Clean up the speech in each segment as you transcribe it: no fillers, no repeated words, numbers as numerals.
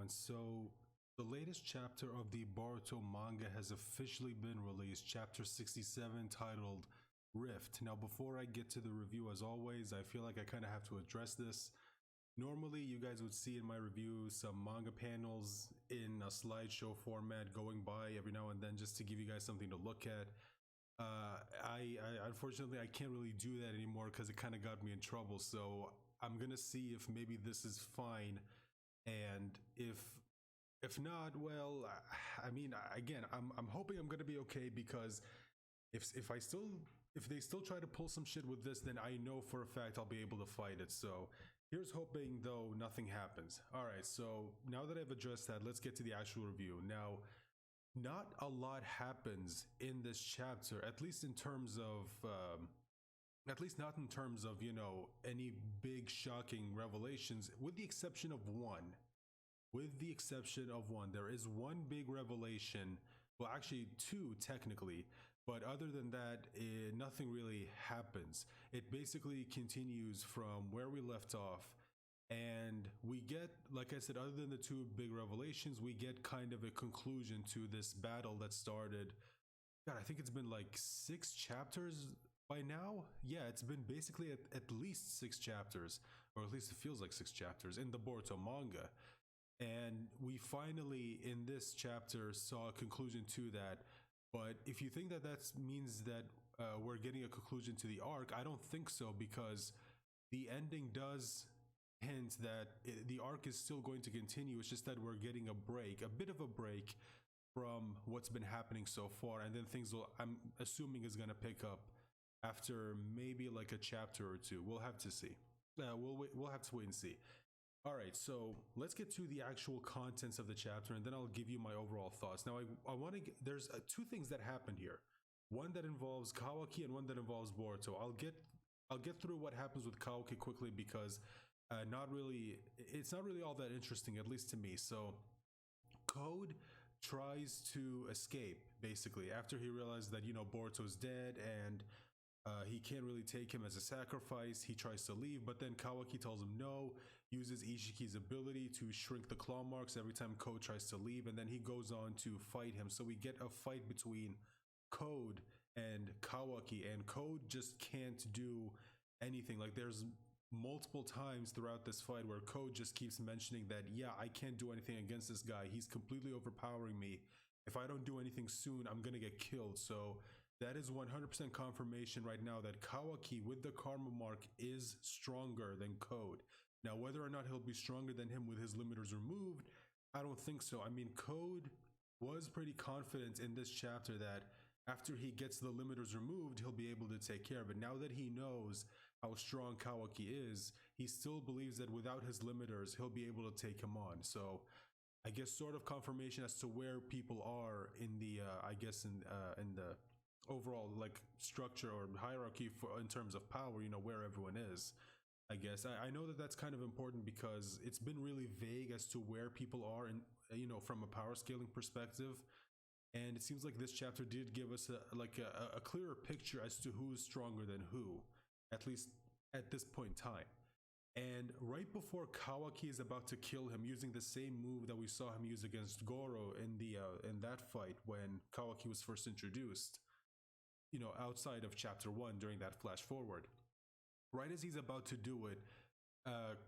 everyone. So the latest chapter of the Boruto manga has officially been released, chapter 67, titled Rift. Now before I get to the review, as always, I feel like I kind of have to address this. Normally you guys would see in my review some manga panels in a slideshow format going by every now and then just to give you guys something to look at. I unfortunately I can't really do that anymore because it kind of got me in trouble, so I'm gonna see if maybe this is fine, and if not, well, I mean, again, I'm hoping I'm gonna be okay, because if they still try to pull some shit with this, then I know for a fact I'll be able to fight it. So here's hoping, though, nothing happens. All right, so now that I've addressed that, let's get to the actual review. Now, not a lot happens in this chapter, at least in terms of at least not in terms of, you know, any big shocking revelations, with the exception of one. There is one big revelation, well, actually two technically, but other than that, nothing really happens. It basically continues from where we left off, and we get, like I said, other than the two big revelations, we get kind of a conclusion to this battle that started, God, I think it's been like 6 chapters by now. Yeah, it's been basically at least 6 chapters, or at least it feels like 6 chapters in the Boruto manga. And we finally, in this chapter, saw a conclusion to that. But if you think that that means that we're getting a conclusion to the arc, I don't think so, because the ending does hint that the arc is still going to continue. It's just that we're getting a break, a bit of a break from what's been happening so far. And then things will, I'm assuming, is going to pick up after maybe like a chapter or two. We'll have to see. We'll have to wait and see. All right, so let's get to the actual contents of the chapter, and then I'll give you my overall thoughts. Now, I want to. There's two things that happened here. One that involves Kawaki, and one that involves Boruto. I'll get through what happens with Kawaki quickly, because it's not really all that interesting, at least to me. So Code tries to escape, basically, after he realizes that, you know, Boruto's dead, and he can't really take him as a sacrifice. He tries to leave, but then Kawaki tells him no, uses Ishiki's ability to shrink the claw marks every time Code tries to leave, and then he goes on to fight him. So we get a fight between Code and Kawaki, and Code just can't do anything. Like, there's multiple times throughout this fight where Code just keeps mentioning that, yeah, I can't do anything against this guy. He's completely overpowering me. If I don't do anything soon, I'm gonna get killed. So that is 100% confirmation right now that Kawaki with the karma mark is stronger than Code. Now, whether or not he'll be stronger than him with his limiters removed, I don't think so. I mean, Code was pretty confident in this chapter that after he gets the limiters removed, he'll be able to take care of it. Now that he knows how strong Kawaki is, he still believes that without his limiters, he'll be able to take him on. So I guess sort of confirmation as to where people are in the, in the overall like structure or hierarchy in terms of power, you know, where everyone is. I guess I know that that's kind of important, because it's been really vague as to where people are in, you know, from a power scaling perspective. And it seems like this chapter did give us a clearer picture as to who's stronger than who, at least at this point in time. And right before Kawaki is about to kill him using the same move that we saw him use against Goro in the in that fight when Kawaki was first introduced, you know, outside of chapter 1 during that flash forward, right as he's about to do it,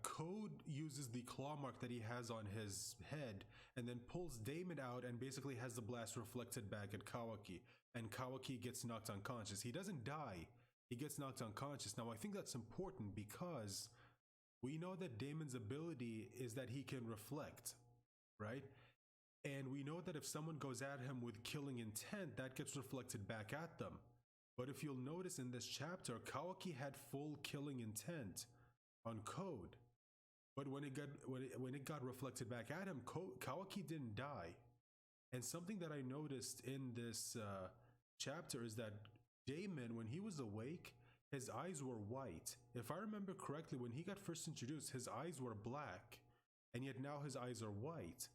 Code uses the claw mark that he has on his head and then pulls Damon out and basically has the blast reflected back at Kawaki, and Kawaki gets knocked unconscious. He doesn't die, he gets knocked unconscious. Now I think that's important, because we know that Damon's ability is that he can reflect, right? And we know that if someone goes at him with killing intent, that gets reflected back at them. But if you'll notice in this chapter, Kawaki had full killing intent on Code. But when it got reflected back at him, Kawaki didn't die. And something that I noticed in this chapter is that Damon, when he was awake, his eyes were white. If I remember correctly, when he got first introduced, his eyes were black, and yet now his eyes are white.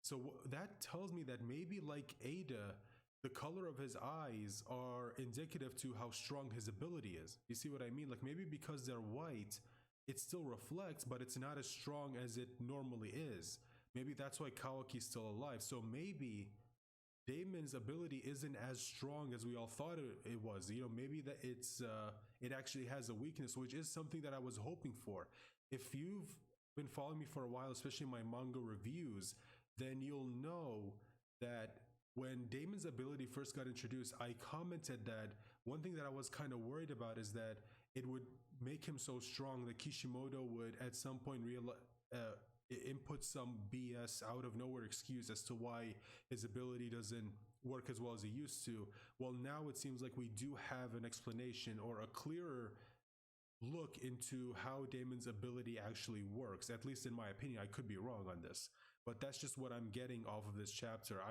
So that tells me that maybe, like Ada, the color of his eyes are indicative to how strong his ability is. You see what I mean? Like, maybe because they're white, it still reflects, but it's not as strong as it normally is. Maybe that's why Kawaki's still alive. So maybe Damon's ability isn't as strong as we all thought it was. You know, maybe that it actually has a weakness, which is something that I was hoping for. If you've been following me for a while, especially my manga reviews, then you'll know that when Damon's ability first got introduced, I commented that one thing that I was kind of worried about is that it would make him so strong that Kishimoto would at some point input some BS out of nowhere excuse as to why his ability doesn't work as well as he used to. Well, now it seems like we do have an explanation or a clearer look into how Damon's ability actually works. At least in my opinion, I could be wrong on this, but that's just what I'm getting off of this chapter.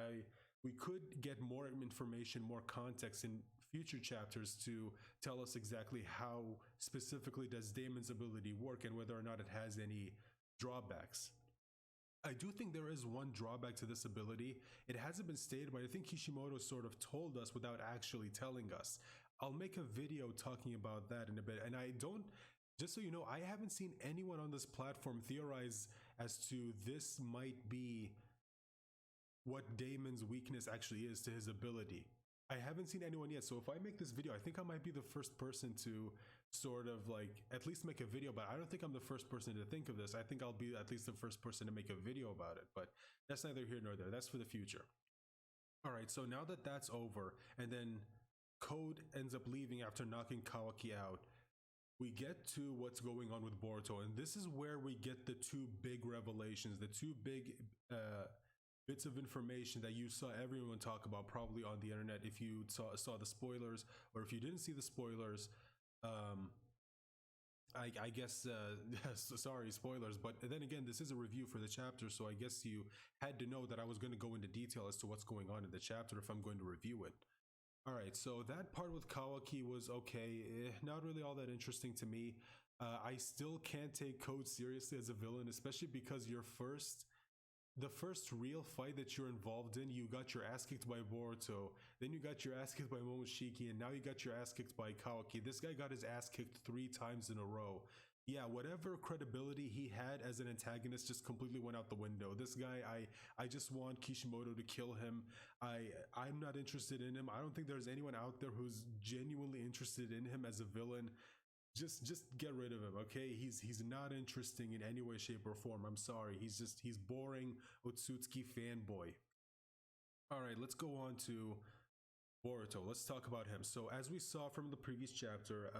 We could get more information, more context in future chapters to tell us exactly how specifically does Damon's ability work and whether or not it has any drawbacks. I do think there is one drawback to this ability. It hasn't been stated, but I think Kishimoto sort of told us without actually telling us. I'll make a video talking about that in a bit. And I don't, just so you know, I haven't seen anyone on this platform theorize as to this might be what Damon's weakness actually is to his ability. I haven't seen anyone yet, so if I make this video, I think I might be the first person to sort of like at least make a video, but I don't think I'm the first person to think of this. I think I'll be at least the first person to make a video about it, but that's neither here nor there. That's for the future. All right, so now that that's over, and then Code ends up leaving after knocking Kawaki out, we get to what's going on with Boruto, and this is where we get the two big revelations, the two big bits of information that you saw everyone talk about probably on the internet if you saw the spoilers, or if you didn't see the spoilers. I guess sorry, spoilers, but then again, this is a review for the chapter, so I guess you had to know that I was going to go into detail as to what's going on in the chapter if I'm going to review it. All right, so that part with Kawaki was okay, not really all that interesting to me. I still can't take Code seriously as a villain, especially because the first real fight that you're involved in, you got your ass kicked by Boruto, then you got your ass kicked by Momoshiki, and now you got your ass kicked by Kawaki. This guy got his ass kicked 3 times in a row. Yeah, whatever credibility he had as an antagonist just completely went out the window. This guy, I just want Kishimoto to kill him. I'm not interested in him. I don't think there's anyone out there who's genuinely interested in him as a villain. Just get rid of him, okay? He's not interesting in any way, shape, or form. I'm sorry. He's boring Otsutsuki fanboy. All right, let's go on to Boruto. Let's talk about him. So as we saw from the previous chapter,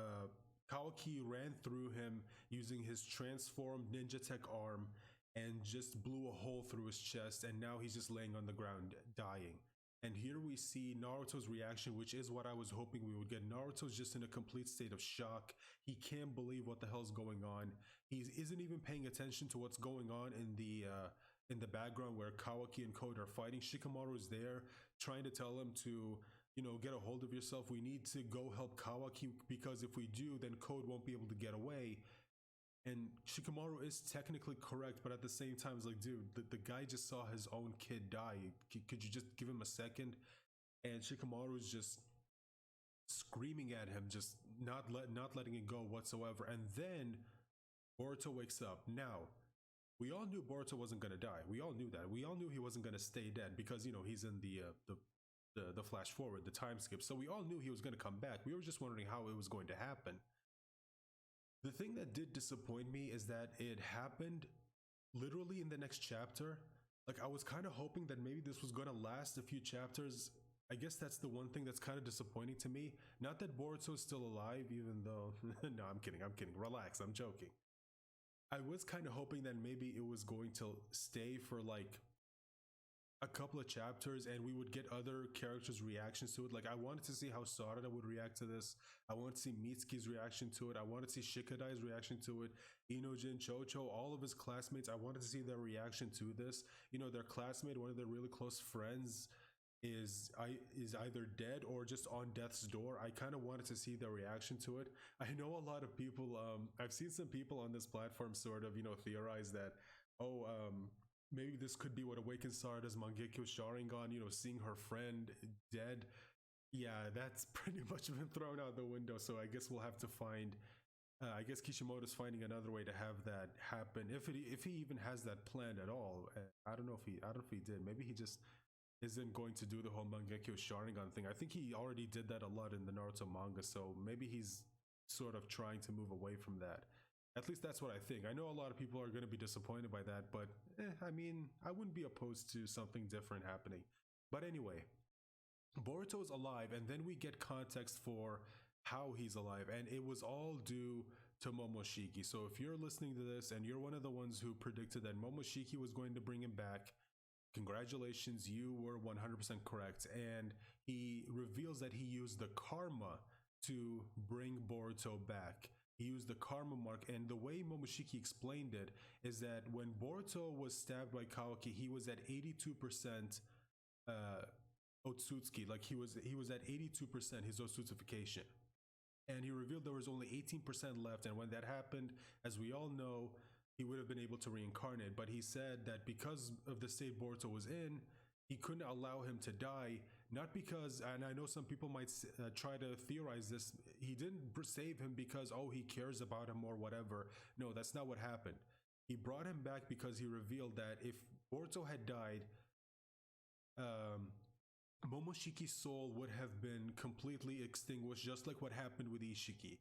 Kawaki ran through him using his transformed ninja tech arm and just blew a hole through his chest, and now he's just laying on the ground dying. And here we see Naruto's reaction, which is what I was hoping we would get. Naruto's just in a complete state of shock. He can't believe what the hell's going on. He isn't even paying attention to what's going on in the background where Kawaki and Code are fighting. Shikamaru's there trying to tell him to, you know, get a hold of yourself. We need to go help Kawaki, because if we do, then Code won't be able to get away. And Shikamaru is technically correct, but at the same time, it's like, dude, the guy just saw his own kid die. Could you just give him a second? And Shikamaru is just screaming at him, just not letting it go whatsoever. And then Boruto wakes up. Now, we all knew Boruto wasn't gonna die. We all knew that. We all knew he wasn't gonna stay dead because, you know, he's in the flash forward, the time skip. So we all knew he was gonna come back. We were just wondering how it was going to happen. The thing that did disappoint me is that it happened literally in the next chapter. Like, I was kind of hoping that maybe this was going to last a few chapters. I guess that's the one thing that's kind of disappointing to me. Not that Boruto's still alive, even though... No, I'm kidding. Relax, I'm joking. I was kind of hoping that maybe it was going to stay for like a couple of chapters and we would get other characters' reactions to it. Like, I wanted to see how Sarada would react to this. I wanted to see Mitsuki's reaction to it. I wanted to see Shikadai's reaction to it. Inojin, Chocho, all of his classmates, I wanted to see their reaction to this. You know, their classmate, one of their really close friends, is either dead or just on death's door. I kind of wanted to see their reaction to it. I know a lot of people, I've seen some people on this platform sort of, you know, theorize that, maybe this could be what awakens Sarada's Mangekyo Sharingan, you know, seeing her friend dead. Yeah, that's pretty much been thrown out the window, so I guess we'll have to find I guess Kishimoto's finding another way to have that happen, if he even has that plan at all. I don't know if he, I don't know if he did. Maybe he just isn't going to do the whole Mangekyo Sharingan thing. I think he already did that a lot in the Naruto manga, so maybe he's sort of trying to move away from that. At least that's what I think. I know a lot of people are going to be disappointed by that, but I mean, I wouldn't be opposed to something different happening. But anyway, Boruto is alive, and then we get context for how he's alive, and it was all due to Momoshiki. So if you're listening to this and you're one of the ones who predicted that Momoshiki was going to bring him back, congratulations, you were 100% correct. And he reveals that he used the karma to bring Boruto back. He used the karma mark, and the way Momoshiki explained it is that when Boruto was stabbed by Kawaki, he was at 82% Otsutsuki. Like he was at 82% his Otsutsufication. And he revealed there was only 18% left, and when that happened, as we all know, he would have been able to reincarnate. But he said that because of the state Boruto was in, he couldn't allow him to die, not because, and I know some people might try to theorize this, he didn't save him because, oh, he cares about him or whatever. No, that's not what happened. He brought him back because he revealed that if Boruto had died, Momoshiki's soul would have been completely extinguished, just like what happened with Ishiki.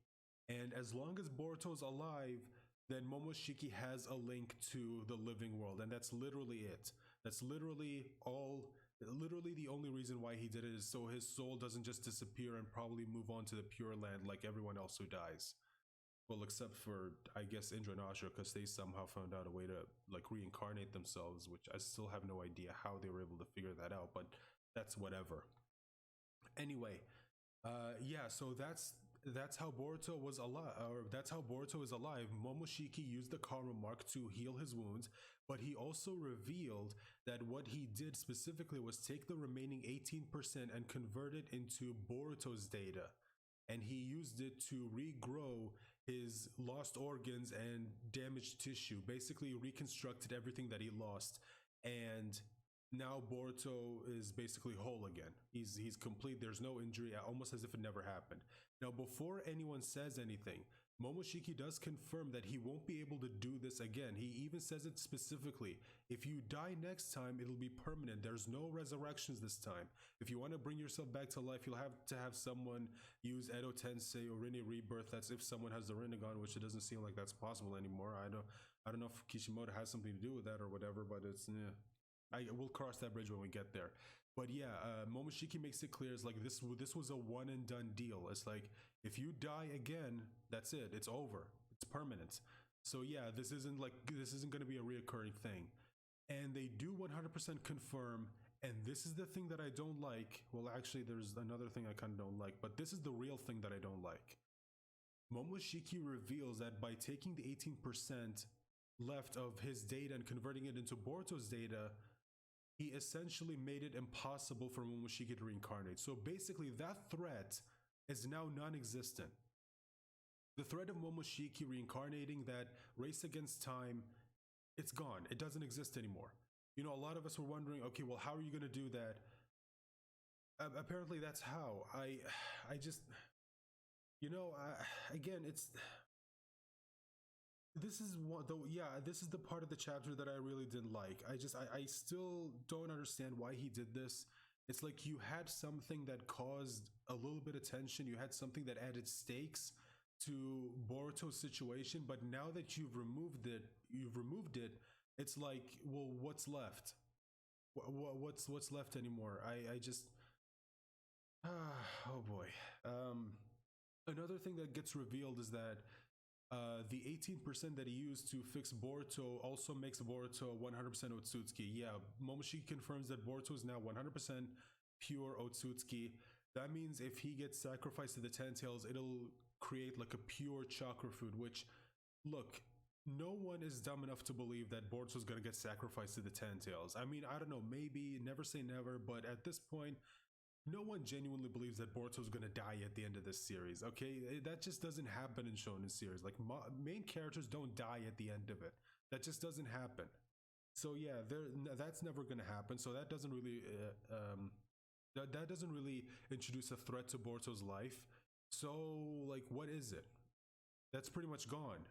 And as long as Boruto's alive, then Momoshiki has a link to the living world, and that's literally it. That's literally the only reason why he did it, is so his soul doesn't just disappear and probably move on to the Pure Land like everyone else who dies. Well, except for, I guess, Indra and Ashura, because they somehow found out a way to like reincarnate themselves, which I still have no idea how they were able to figure that out, but that's whatever. Anyway, yeah, so that's how Boruto was alive, or that's how Boruto is alive. Momoshiki used the karma mark to heal his wounds, but he also revealed that what he did specifically was take the remaining 18% and convert it into Boruto's data, and he used it to regrow his lost organs and damaged tissue, basically reconstructed everything that he lost, and now Boruto is basically whole again. He's complete. There's no injury, almost as if it never happened. Now, before anyone says anything, Momoshiki does confirm that he won't be able to do this again. He even says it specifically. If you die next time, it'll be permanent. There's no resurrections this time. If you want to bring yourself back to life, you'll have to have someone use Edo Tensei or Rinne Rebirth. That's if someone has the Rinnegan, which it doesn't seem like that's possible anymore. I don't know if Kishimoto has something to do with that or whatever, but it's we'll cross that bridge when we get there. But yeah, Momoshiki makes it clear, it's like this was a one and done deal. It's like, if you die again, that's it. It's over. It's permanent. So yeah, this isn't going to be a reoccurring thing. And they do 100% confirm, and this is the thing that I don't like. Well, actually, there's another thing I kind of don't like, but this is the real thing that I don't like. Momoshiki reveals that by taking the 18% left of his data and converting it into Boruto's data, he essentially made it impossible for Momoshiki to reincarnate. So basically, that threat is now non-existent. The threat of Momoshiki reincarnating, that race against time, it's gone. It doesn't exist anymore. You know, a lot of us were wondering, okay, well, how are you going to do that? Apparently, that's how. I just, you know, again, it's... This is this is the part of the chapter that I really didn't like. I still don't understand why he did this. It's like you had something that caused a little bit of tension. You had something that added stakes to Boruto's situation, but now that you've removed it, it's like, well, what's left? What's left anymore? I just oh boy. Another thing that gets revealed is that the 18% that he used to fix Boruto also makes Boruto 100% Otsutsuki. Yeah, Momoshiki confirms that Boruto is now 100% pure Otsutsuki. That means if he gets sacrificed to the Ten Tails, it'll create like a pure chakra food, which, look, no one is dumb enough to believe that Boruto's gonna get sacrificed to the Ten Tails. I mean, I don't know, maybe, never say never, but at this point, no one genuinely believes that Boruto's gonna die at the end of this series, okay? That just doesn't happen in shonen series. Like, main characters don't die at the end of it. That just doesn't happen. So yeah, that's never gonna happen. So that doesn't really that doesn't really introduce a threat to Boruto's life. So like, what is it? that's pretty much gone.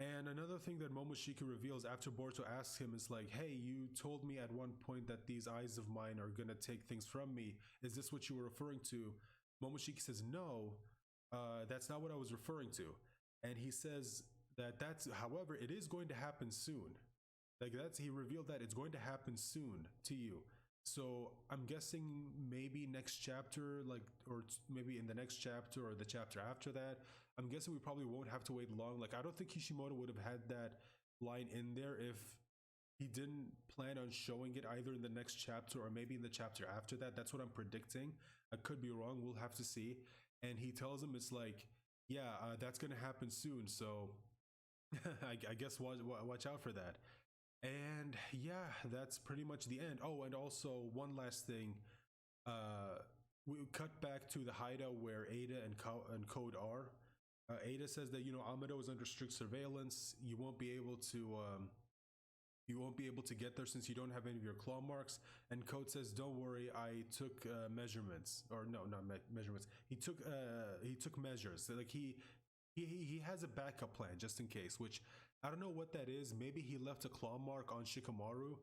And another thing that Momoshiki reveals after Boruto asks him is like, hey, you told me at one point that these eyes of mine are gonna take things from me. Is this what you were referring to? Momoshiki says, no, that's not what I was referring to. And he says however, it is going to happen soon. Like he revealed that it's going to happen soon to you. So I'm guessing maybe next chapter, like, or maybe in the next chapter or the chapter after that, I'm guessing we probably won't have to wait long. Like, I don't think Kishimoto would have had that line in there if he didn't plan on showing it either in the next chapter or maybe in the chapter after that. That's what I'm predicting. I could be wrong. We'll have to see. And he tells him it's like, yeah, that's going to happen soon. So I guess watch out for that. And yeah, that's pretty much the end. Oh, and also one last thing. We cut back to the hideout where Ada and Code are. Ada says that, you know, Amado is under strict surveillance. You won't be able to get there since you don't have any of your claw marks. And Code says, don't worry, I took measurements. Or no, not measurements. He took measures. So, like, he has a backup plan just in case, which I don't know what that is. Maybe he left a claw mark on Shikamaru.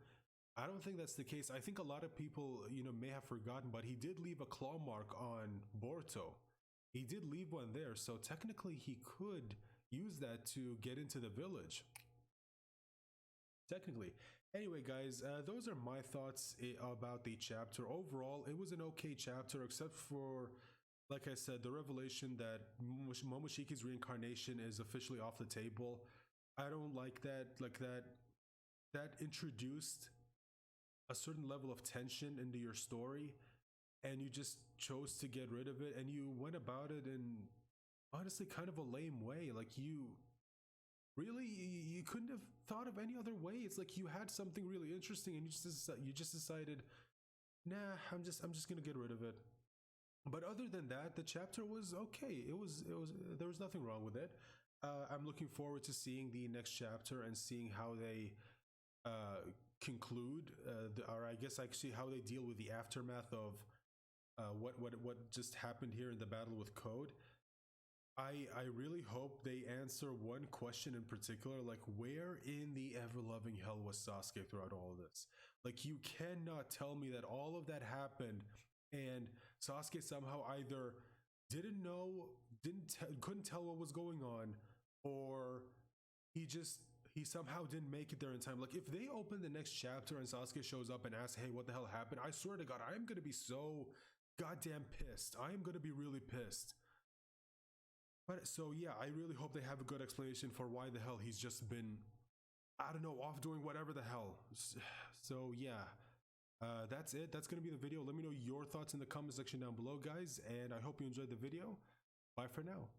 I don't think that's the case. I think a lot of people, you know, may have forgotten, but he did leave a claw mark on Boruto. He did leave one there, so technically he could use that to get into the village. Technically. Anyway, guys, those are my thoughts about the chapter. Overall, it was an okay chapter, except for, like I said, the revelation that Momoshiki's reincarnation is officially off the table. I don't like that. Like that introduced a certain level of tension into your story, and you just chose to get rid of it, and you went about it in honestly kind of a lame way. Like, you couldn't have thought of any other way. It's like you had something really interesting and you just decided, nah, I'm just gonna get rid of it. But other than that, the chapter was okay. It was there was nothing wrong with it. I'm looking forward to seeing the next chapter and seeing how they conclude, or I guess actually how they deal with the aftermath of what just happened here in the battle with Code. I really hope they answer one question in particular, like, where in the ever-loving hell was Sasuke throughout all of this? Like, you cannot tell me that all of that happened and Sasuke somehow either didn't know, couldn't tell what was going on, or he somehow didn't make it there in time. Like, if they open the next chapter and Sasuke shows up and asks, hey, what the hell happened? I swear to God, I'm gonna be so goddamn pissed. I am gonna be really pissed. But so yeah, I really hope they have a good explanation for why the hell he's just been, I don't know, off doing whatever the hell. So yeah, that's it. That's gonna be the video. Let me know your thoughts in the comment section down below, guys, and I hope you enjoyed the video. Bye for now.